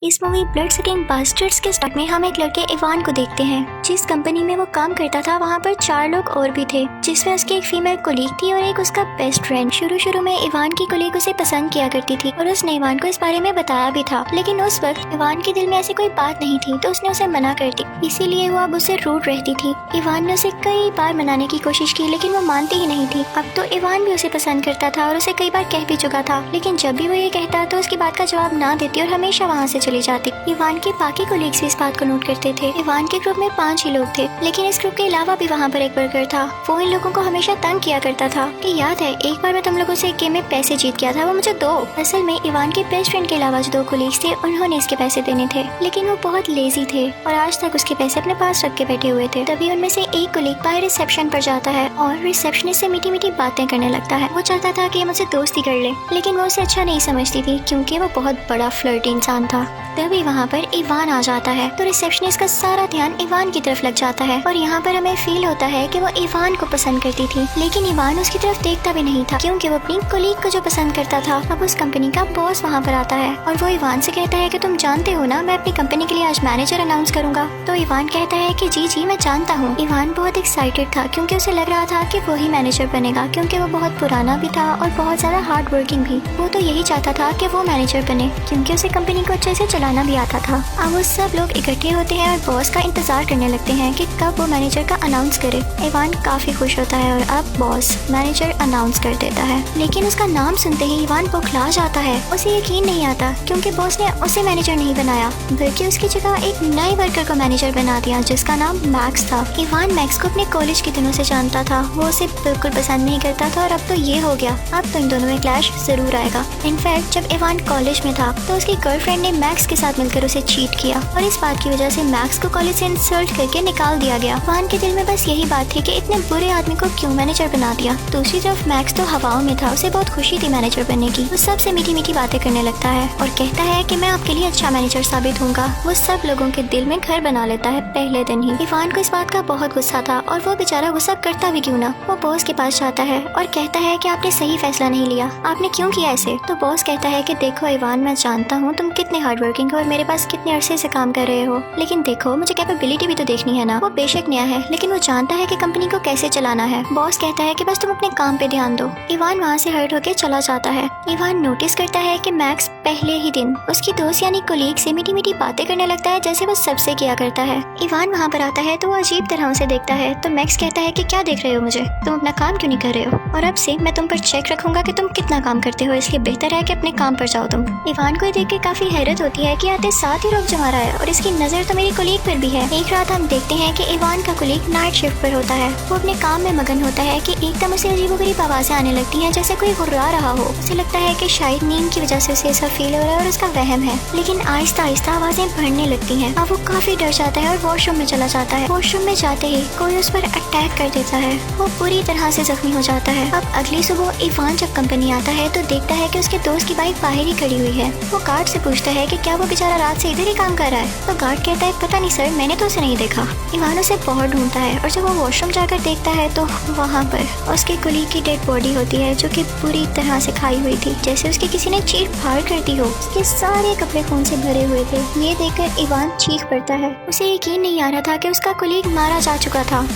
इस movie blood sucking bastards के start में हम एक लड़के इवान को देखते हैं। जिस कंपनी में वो काम करता था वहाँ पर 4 लोग और भी थे, जिसमें उसकी एक फीमेल कोलीग थी और एक उसका बेस्ट फ्रेंड। शुरू में इवान की कोलीग उसे पसंद किया करती थी और उसने इवान को इस बारे में बताया भी था, लेकिन उस वक्त इवान के दिल में ऐसी कोई बात नहीं थी तो उसने उसे मना कर दी। इसीलिए वो अब उसे रूठ रहती थी। इवान ने उसे कई बार मनाने की कोशिश की लेकिन वो मानती ही नहीं थी। अब तो इवान भी उसे पसंद करता था और उसे कई बार कह भी चुका था, लेकिन जब भी वो ये कहता तो उसकी बात का जवाब ना देती और हमेशा वहाँ से चली जाती। इवान के बाकी कोलीग्स भी इस बात को नोट करते थे। इवान के ग्रुप में 5 ही लोग थे, लेकिन इस ग्रुप के अलावा भी वहाँ पर एक वर्कर था। वो इन लोगों को हमेशा तंग किया करता था कि याद है एक बार मैं तुम लोगों से एक गेम में पैसे जीत गया था, वो मुझे दो। असल में इवान के बेस्ट फ्रेंड के अलावा जो 2 कोलीग्स थे उन्होंने इसके पैसे देने थे, लेकिन वो बहुत लेजी थे और आज तक उसके पैसे अपने पास रख के बैठे हुए थे। तभी उनमें से एक कोलीग बाहर रिसेप्शन पर जाता है और रिसेप्शनिस्ट से मीठी मीठी बातें करने लगता है। वो चाहता था कि मुझसे दोस्ती कर ले, लेकिन वो उसे अच्छा नहीं समझती थी क्योंकि वो बहुत बड़ा फ्लर्टी इंसान था। तभी वहाँ पर इवान आ जाता है तो रिसेप्शनिस्ट का सारा ध्यान इवान की तरफ लग जाता है और यहाँ पर हमें फील होता है कि वो इवान को पसंद करती थी, लेकिन इवान उसकी तरफ देखता भी नहीं था क्योंकि वो अपनी कोलीग को जो पसंद करता था। अब उस कंपनी का बॉस वहाँ पर आता है और वो इवान से कहता है कि तुम जानते हो ना मैं अपनी कंपनी के लिए आज मैनेजर अनाउंस करूंगा। तो इवान कहता है कि जी मैं जानता हूँ। इवान बहुत एक्साइटेड था क्योंकि उसे लग रहा था कि वो ही मैनेजर बनेगा, क्योंकि वो बहुत पुराना भी था और बहुत ज्यादा हार्ड वर्किंग भी। वो तो यही चाहता था कि वो मैनेजर बने क्योंकि उसे कंपनी को अच्छे से चलाना भी आता था। अब वो सब लोग इकट्ठे होते हैं और बॉस का इंतजार करने लगते हैं कि कब वो मैनेजर का अनाउंस करे। इवान काफी खुश होता है और अब बॉस मैनेजर अनाउंस कर देता है, लेकिन उसका नाम सुनते ही इवान बौखला जाता है। उसे यकीन नहीं आता क्योंकि बॉस ने उसे मैनेजर नहीं बनाया बल्कि उसकी जगह एक नए वर्कर को मैनेजर बना दिया जिसका नाम मैक्स था। इवान मैक्स को अपने कॉलेज के दिनों से जानता था, वो उसे बिल्कुल पसंद नहीं करता था और अब तो ये हो गया, अब तो इन दोनों में क्लैश जरूर आएगा। इनफैक्ट जब इवान कॉलेज में था तो उसकी गर्लफ्रेंड ने मैक्स के साथ मिलकर उसे चीट किया और इस बात की वजह से मैक्स को कॉलेज से इंसल्ट करके निकाल दिया गया। इवान के दिल में बस यही बात थी कि इतने बुरे आदमी को क्यों मैनेजर बना दिया। दूसरी तरफ मैक्स तो हवाओं में था, उसे बहुत खुशी थी मैनेजर बनने की। वो सबसे मीठी मीठी बातें करने लगता है और कहता है कि मैं आपके लिए अच्छा मैनेजर साबित होऊंगा। वो सब लोगों के दिल में घर बना लेता है पहले दिन ही। इवान को इस बात का बहुत गुस्सा था और वो बेचारा गुस्सा करता भी क्यों ना। वो बॉस के पास जाता है और कहता है कि आपने सही फैसला नहीं लिया, आपने क्यों किया ऐसे। तो बॉस कहता है कि देखो इवान मैं जानता हूँ तुम कितने हार्ड वर्किंग हो और मेरे पास कितने अरसे से काम कर रहे हो, लेकिन देखो मुझे कैपेबिलिटी भी तो देखनी है ना। वो बेशक नया है लेकिन वो जानता है कि कंपनी को कैसे चलाना है। बॉस कहता है कि बस तुम अपने काम पे ध्यान दो। इवान वहाँ से हर्ट होकर चला जाता है। इवान नोटिस करता है कि मैक्स पहले ही दिन उसकी दोस्त यानी कोलीग से मीठी मीठी बातें करने लगता है जैसे वो सबसे किया करता है। इवान वहाँ पर आता है तो वो अजीब तरह उसे देखता है तो मैक्स कहता है कि क्या देख रहे हो मुझे, तुम अपना काम क्यों नहीं कर रहे हो, और अब से मैं तुम पर चेक रखूंगा कि तुम कितना काम करते हो, इसलिए बेहतर है कि अपने काम पर जाओ तुम। इवान को देख के काफी हैरत होती है कि आते साथ ही रुक जमा रहा है और इसकी नजर तो मेरी कोलीग पर भी है। एक रात हम देखते हैं कि इवान का कोलीग नाइट शिफ्ट पर होता है। वो अपने काम में मगन होता है कि एकदम उसे अजीबोगरीब आवाजें आने लगती हैं जैसे कोई गुर्रा रहा हो। उसे लगता है कि शायद नींद की वजह से उसे ऐसा फील हो रहा है और उसका वहम है, लेकिन आहिस्ता आहिस्ता आवाजें बढ़ने लगती हैं। अब वो काफी डर जाता है और वॉशरूम में चला जाता है। वॉशरूम में जाते ही कोई उस पर अटैक कर देता है। वो पूरी तरह से जख्मी हो जाता है। अब अगली सुबह इवान जब कंपनी आता है तो देखता है कि उसके दोस्त की बाइक बाहर ही खड़ी हुई है। वो गार्ड से पूछता है कि क्या वो बेचारा रात से इधर ही काम कर रहा है। तो गार्ड कहता है पता नहीं सर, मैंने तो उसे नहीं देखा। इवान उसे बहुत ढूंढता है और जब वो वॉशरूम जाकर देखता है तो वहाँ पर उसके कोलीग की डेड बॉडी होती है जो कि पूरी तरह से खाई हुई थी, जैसे उसके किसी ने चीर फाड़ कर दी हो। उसके सारे कपड़े खून से भरे हुए थे। ये देखकर इवान चीख पड़ता है। उसे यकीन नहीं आ रहा था कि उसका कोलीग मारा जा चुका था।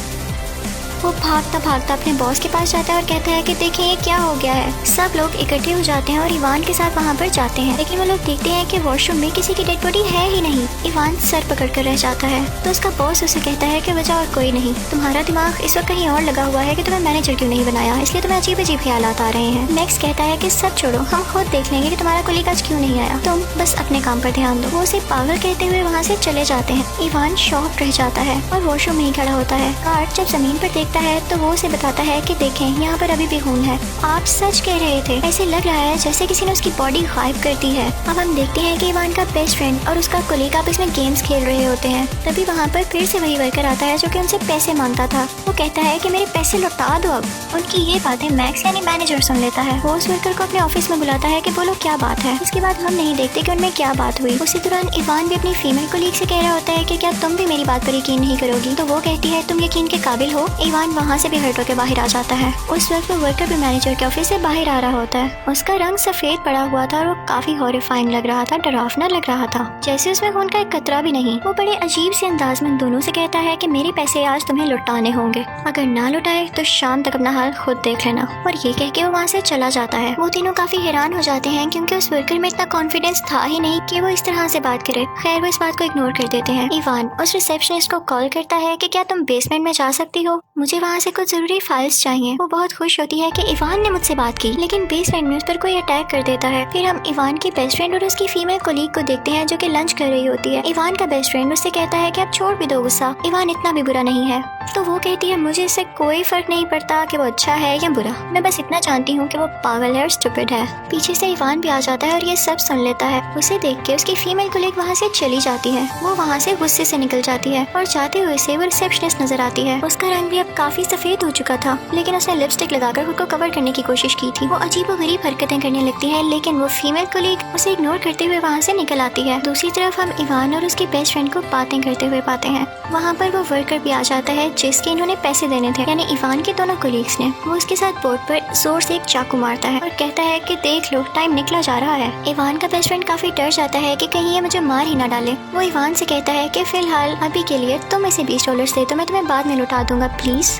वो भागता भागता अपने बॉस के पास जाता है और कहता है कि देखें ये क्या हो गया है। सब लोग इकट्ठे हो जाते हैं और इवान के साथ वहाँ पर जाते हैं, लेकिन वो लोग देखते हैं कि वॉशरूम में किसी की डेड बॉडी है ही नहीं। इवान सर पकड़ कर रह जाता है तो उसका बॉस उसे कहता है कि वजह और कोई नहीं, तुम्हारा दिमाग इस वक्त कहीं और लगा हुआ है कि तुम्हें मैनेजर क्यों नहीं बनाया, इसलिए तुम्हें अजीब अजीब ख्यालात आ रहे हैं। मैक्स कहता है कि सब छोड़ो, हम खुद देख लेंगे कि तुम्हारा कोलीग आज क्यों नहीं आया, तुम बस अपने काम पर ध्यान दो। वो उसे पागल कहते हुए वहाँ से चले जाते हैं। इवान शॉक रह जाता है और वॉशरूम में ही खड़ा होता है। गार्ड जब जमीन पर देखता है तो वो बताता है कि देखें यहाँ पर अभी भी खून है, आप सच कह रहे थे, ऐसे लग रहा है जैसे किसी ने उसकी बॉडी गायब कर दी है। अब हम देखते हैं कि इवान का बेस्ट फ्रेंड और उसका कोलीग आपस में गेम्स खेल रहे होते हैं। तभी वहाँ पर फिर से वही वर्कर आता है जो कि उनसे पैसे मांगता था। वो कहता है कि मेरे पैसे लौटा दो। अब उनकी ये बातें मैक्स यानी मैनेजर सुन लेता है। वो उस वर्कर को अपने ऑफिस में बुलाता है कि बोलो क्या बात है। इसके बाद हम नहीं देखते कि उनमें क्या बात हुई। उसी दौरान इवान भी अपनी फीमेल कोलीग से कह रहा होता है कि क्या तुम भी मेरी बात पर यकीन नहीं करोगी। तो वो कहती है तुम यकीन के काबिल हो। इवान इवान वहाँ से भी हर्ट होकर बाहर आ जाता है। उस वक्त वो वर्कर भी मैनेजर के ऑफिस से बाहर आ रहा होता है। उसका रंग सफेद पड़ा हुआ था और वो काफी हॉरिफाइंग लग रहा था, डरावना लग रहा था, जैसे उसमें खून का एक कतरा भी नहीं। वो बड़े अजीब से अंदाज में दोनों से कहता है कि मेरे पैसे आज तुम्हें लौटाने होंगे, अगर ना लौटाए तो शाम तक अपना हाल खुद देख लेना। और ये कह के वो वहाँ से चला जाता है। वो तीनों काफी हैरान हो जाते हैं क्योंकि उस वर्कर में इतना कॉन्फिडेंस था ही नहीं कि वो इस तरह से बात करे। खैर वो इस बात को इग्नोर कर देते हैं। इवान उस रिसेप्शनिस्ट को कॉल करता है कि क्या तुम बेसमेंट में जा सकती हो, मुझे वहाँ से कुछ जरूरी फाइल्स चाहिए। वो बहुत खुश होती है कि इवान ने मुझसे बात की, लेकिन बेसमेंट में उस पर कोई अटैक कर देता है। फिर हम इवान की बेस्ट फ्रेंड और उसकी फीमेल कोलीग को देखते हैं जो कि लंच कर रही होती है। इवान का बेस्ट फ्रेंड उससे कहता है कि आप छोड़ भी दो गुस्सा, इवान इतना भी बुरा नहीं है। तो वो कहती है मुझे इससे कोई फर्क नहीं पड़ता कि वो अच्छा है या बुरा, मैं बस इतना जानती हूँ कि वो पागल है और स्टूपिड है। पीछे से इवान भी आ जाता है और ये सब सुन लेता है। उसे देख के उसकी फीमेल कोलीग वहाँ से चली जाती है। वो वहाँ से गुस्से से निकल जाती है और जाते हुए से वो रिसेप्शनिस्ट नजर आती है। उसका रंग भी अब काफी सफेद हो चुका था, लेकिन उसने लिपस्टिक लगाकर खुद को कवर करने की कोशिश की थी। वो अजीबोगरीब हरकतें करने लगती है, लेकिन वो फीमेल कोलीग उसे इग्नोर करते हुए वहाँ से निकल आती है। दूसरी तरफ हम इवान और उसकी बेस्ट फ्रेंड को बातें करते हुए पाते हैं। वहाँ पर वो वर्कर भी आ जाता है जिसके इन्होंने पैसे देने थे, यानी इवान के दोनों कोलीग्स ने। वो उसके साथ बोर्ड पर जोर से एक चाकू मारता है और कहता है कि देख लो टाइम निकला जा रहा है। इवान का बेस्ट फ्रेंड काफी डर जाता है कि कहीं ये मुझे मार ही ना डाले। वो इवान से कहता है कि फिलहाल अभी के लिए तुम इसे $20 दे दो, मैं तुम्हें बाद में लौटा दूंगा प्लीज।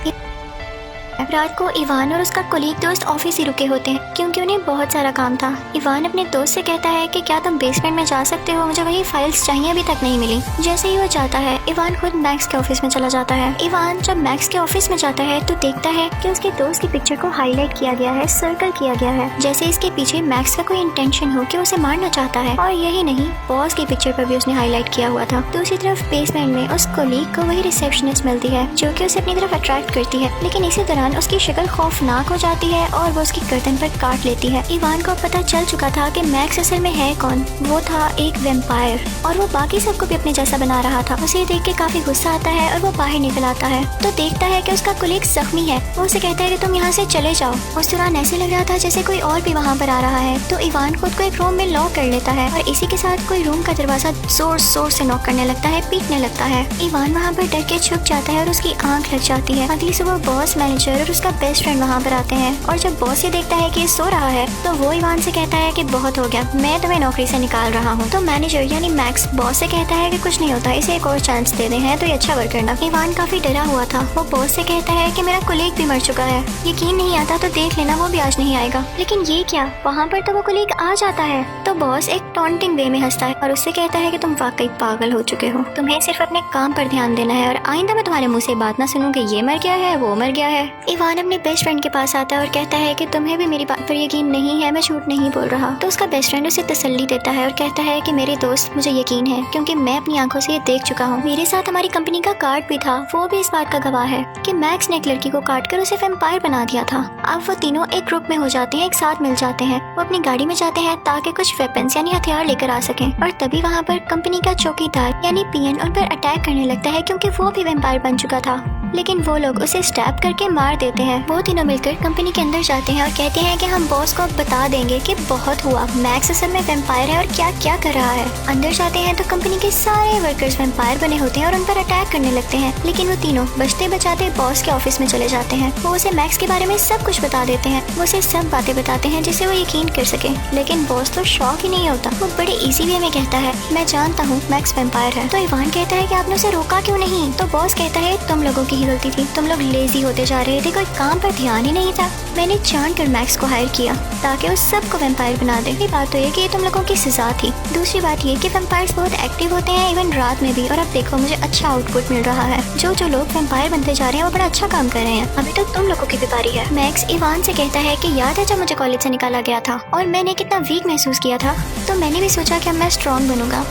रात को इवान और उसका कोलीग दोस्त ऑफिस ही रुके होते हैं क्योंकि उन्हें बहुत सारा काम था। इवान अपने दोस्त से कहता है कि क्या तुम बेसमेंट में जा सकते हो, मुझे वही फाइल्स चाहिए, अभी तक नहीं मिली। जैसे ही वो जाता है इवान खुद मैक्स के ऑफिस में चला जाता है। इवान जब मैक्स के ऑफिस में जाता है तो देखता है कि उसके दोस्त की पिक्चर को हाईलाइट किया गया है, सर्कल किया गया है, जैसे इसके पीछे मैक्स का कोई इंटेंशन हो कि उसे मारना चाहता है। और यही नहीं, बॉस की पिक्चर पर भी उसने हाईलाइट किया हुआ था। दूसरी तरफ बेसमेंट में उस कोलीग को वही रिसेप्शनिस्ट मिलती है जो कि उसे अपनी तरफ अट्रैक्ट करती है, लेकिन इसी दौरान उसकी शक्ल खौफनाक हो जाती है और वो उसकी गर्दन पर काट लेती है। इवान को पता चल चुका था कि मैक्स असल में है कौन, वो था एक वेम्पायर और वो बाकी सबको भी अपने जैसा बना रहा था। उसे देख के काफी गुस्सा आता है और वो बाहर निकल आता है तो देखता है कि उसका कोलीग जख्मी है। वो उसे कहता है कि तुम यहाँ से चले जाओ। उस दौरान ऐसे लग रहा था जैसे कोई और भी वहाँ पर आ रहा है, तो इवान खुद को एक रूम में लॉक कर लेता है और इसी के साथ कोई रूम का दरवाजा जोर जोर से नॉक करने लगता है, पीटने लगता है। इवान वहाँ पर डर के छुप जाता है और उसकी आंख लग जाती है। अगली सुबह बॉस, मैनेजर और उसका बेस्ट फ्रेंड वहाँ पर आते हैं और जब बॉस ये देखता है कि ये सो रहा है तो वो इवान से कहता है कि बहुत हो गया, मैं तुम्हें नौकरी से निकाल रहा हूँ। तो मैनेजर यानी मैक्स बॉस से कहता है कि कुछ नहीं होता, इसे एक और चांस दे दे हैं तो ये अच्छा वर्क करना। इवान काफी डरा हुआ था। वो बॉस से कहता है कि मेरा कोलीग भी मर चुका है, यकीन नहीं आता तो देख लेना वो भी आज नहीं आएगा। लेकिन ये क्या, वहाँ पर तो वो कोलीग आ जाता है। तो बॉस एक टॉन्टिंग वे में हंसता है और उससे कहता है कि तुम वाकई पागल हो चुके हो, तुम्हें सिर्फ अपने काम पर ध्यान देना है और आइंदा मैं तुम्हारे मुँह से बात ना सुनूं कि ये मर गया है वो मर गया है। इवान अपने बेस्ट फ्रेंड के पास आता है और कहता है कि तुम्हें भी मेरी बात पर यकीन नहीं है, मैं झूठ नहीं बोल रहा। तो उसका बेस्ट फ्रेंड उसे तसल्ली देता है और कहता है कि मेरे दोस्त मुझे यकीन है क्योंकि मैं अपनी आंखों से ये देख चुका हूँ, मेरे साथ हमारी कंपनी का कार्ड भी था, वो भी इस बात का गवाह है कि मैक्स ने एक लड़की को काट कर उसे वेम्पायर बना दिया था। अब वो तीनों एक ग्रुप में हो जाते हैं, एक साथ मिल जाते हैं। वो अपनी गाड़ी में जाते हैं ताकि कुछ वेपन्स यानी हथियार लेकर आ सकें और तभी वहाँ पर कंपनी का चौकीदार यानी पीएन उन पर अटैक करने लगता है क्योंकि वो भी वेम्पायर बन चुका था, लेकिन वो लोग उसे स्टैब करके मार देते हैं। वो तीनों मिलकर कंपनी के अंदर जाते हैं और कहते हैं कि हम बॉस को बता देंगे कि बहुत हुआ, मैक्स असल में वेम्पायर है और क्या क्या कर रहा है। अंदर जाते हैं तो कंपनी के सारे वर्कर्स वेम्पायर बने होते हैं और उन पर अटैक करने लगते हैं, लेकिन वो तीनों बचते बचाते बॉस के ऑफिस में चले जाते हैं। वो उसे मैक्स के बारे में सब कुछ बता देते हैं, वो उसे सब बातें बताते हैं जिससे वो यकीन कर सके, लेकिन बॉस तो शॉक ही नहीं होता। वो बड़े इजी वे में कहता है मैं जानता हूँ मैक्स वेम्पायर है। तो इवान कहता है कि आपने उसे रोका क्यों नहीं? तो बॉस कहता है तुम लोगों की ही गलती थी, तुम लोग लेजी होते जा रहे थे, कोई काम पर ध्यान ही नहीं था। मैंने जानकर मैक्स को हायर किया ताकि उस सबको वेम्पायर बना दे। ये बात तो ये कि ये तुम लोगों की सजा थी। दूसरी बात ये कि वेम्पायर्स बहुत एक्टिव होते हैं इवन रात में भी, और अब देखो मुझे अच्छा आउटपुट मिल रहा है। जो लोग वेम्पायर बनते जा रहे हैं वो बड़ा अच्छा काम कर रहे हैं, अभी तो तुम लोगों की भी बारी है। मैक्स इवान से कहता है कि याद है जब मुझे कॉलेज से निकाला गया था और मैंने कितना वीक महसूस किया था, तो मैंने भी सोचा कि अब मैं स्ट्रॉन्ग बनूंगा।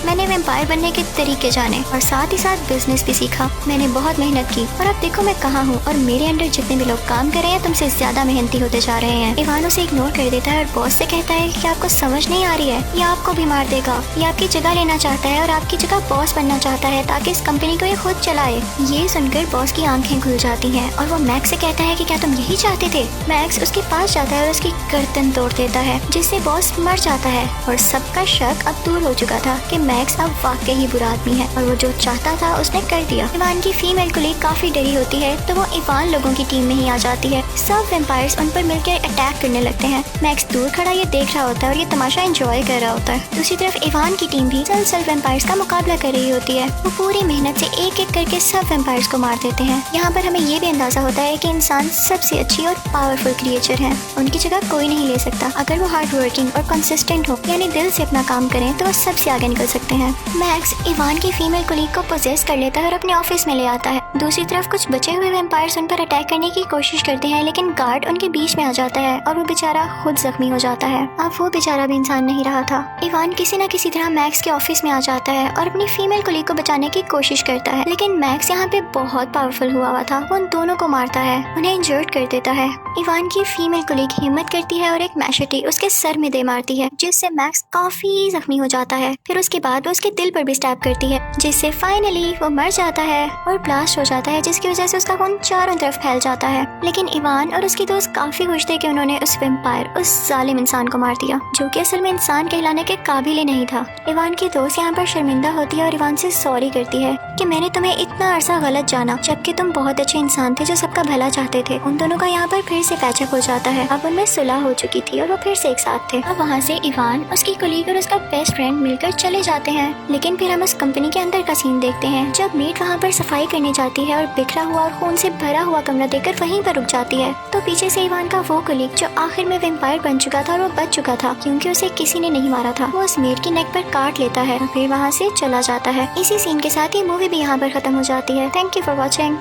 मैंने वेम्पायर बनने के तरीके जाने और साथ ही साथ बिजनेस भी सीखा। मैंने बहुत मेहनत की और अब देखो मैं कहाँ हूँ और मेरे अंडर जितने भी लोग काम कर रहे हैं तुमसे ज्यादा मेहनती होते जा रहे हैं। इवान उसे इग्नोर कर देता है और बॉस से कहता है कि आपको समझ नहीं आ रही है, ये आपको भी मार देगा, ये आपकी जगह लेना चाहता है और आपकी जगह बॉस बनना चाहता है ताकि इस कंपनी को ये खुद चलाए। ये सुनकर बॉस की आंखें खुल जाती हैं और वो मैक्स से कहता है कि क्या तुम यही चाहते थे? मैक्स उसके पास जाता है और उसकी गर्दन तोड़ देता है जिससे बॉस मर जाता है और सबका शक अब दूर हो चुका था कि मैक्स अब वाकई ही बुरा आदमी है और वो जो चाहता था उसने कर दिया। इवान की फीमेल कुलीग काफी डरी होती है तो वो इवान लोगों की टीम में ही आ जाती है। सब वेम्पायर्स उन पर मिलकर अटैक करने लगते हैं। मैक्स दूर खड़ा ये देख रहा होता है और ये तमाशा एंजॉय कर रहा होता है। दूसरी तरफ इवान की टीम भी मुसलसल वेम्पायर्स का मुकाबला कर रही होती है। वो पूरी मेहनत से एक एक करके सब वेम्पायर्स को मार देते हैं। यहाँ पर हमें ये भी अंदाजा होता है कि इंसान सबसे अच्छी और पावरफुल क्रिएचर है, उनकी जगह कोई नहीं ले सकता। अगर वो हार्ड वर्किंग और कंसिस्टेंट हो यानी दिल से अपना काम करें तो वो सबसे आगे निकल सकते हैं। मैक्स इवान की फीमेल कुलीग को पोजेस कर लेता है और अपने ऑफिस में ले आता है। दूसरी तरफ कुछ बचे हुए वेम्पायर्स उन पर अटैक करने की कोशिश करते हैं लेकिन गार्ड उनके बीच में आ जाता है और वो बेचारा खुद जख्मी हो जाता है। अब वो बेचारा भी इंसान नहीं रहा था। इवान किसी न किसी तरह मैक्स के ऑफिस में आ जाता है और अपनी फीमेल कुलीग को बचाने की कोशिश करता है लेकिन मैक्स यहाँ पे बहुत पावरफुल हुआ था। वो उन दोनों को मारता है, उन्हें इंजर्ड कर देता है। इवान की फीमेल कुलीग हिम्मत करती है और एक मैशेटी उसके सर में दे मारती है जिससे मैक्स काफी जख्मी हो जाता है। फिर उसके बाद वो उसके दिल पर भी स्टैब करती है जिससे फाइनली वो मर जाता है और ब्लास्ट हो जाता है जिसकी वजह से उसका खून चारों तरफ फैल जाता है। लेकिन इवान और उसकी दोस्त काफी खुश थे कि उन्होंने उस वेम्पायर, उस जालिम इंसान को मार दिया जो कि असल में इंसान कहलाने के काबिल ही नहीं था। इवान की दोस्त यहाँ पर शर्मिंदा होती है और इवान से सॉरी करती है कि मैंने तुम्हें इतना अरसा गलत जाना जबकि तुम बहुत अच्छे इंसान थे जो सबका भला चाहते थे। उन दोनों का यहाँ पर फिर से पैचअप हो जाता है। अब उनमें सुलह हो चुकी थी और वो फिर से एक साथ थे। अब वहाँ से इवान, उसकी कुलीग और उसका बेस्ट फ्रेंड मिलकर चले जाते हैं। लेकिन फिर हम उस कंपनी के अंदर का सीन देखते हैं जब मेड वहाँ पर सफाई करने जाती है और बिखरा हुआ और खून से भरा हुआ कमरा देखकर वहीं पर रुक जाती है तो पीछे से इवान का वो कुलीग जो आखिर में वेम्पायर बन चुका था और वो बच चुका था क्योंकि उसे किसी ने नहीं मारा था, वो उस मेड की नेक पर काट लेता है और फिर वहाँ से चला जाता है। इसी सीन के साथ ये मूवी भी यहाँ पर खत्म हो जाती है। Thank you for watching.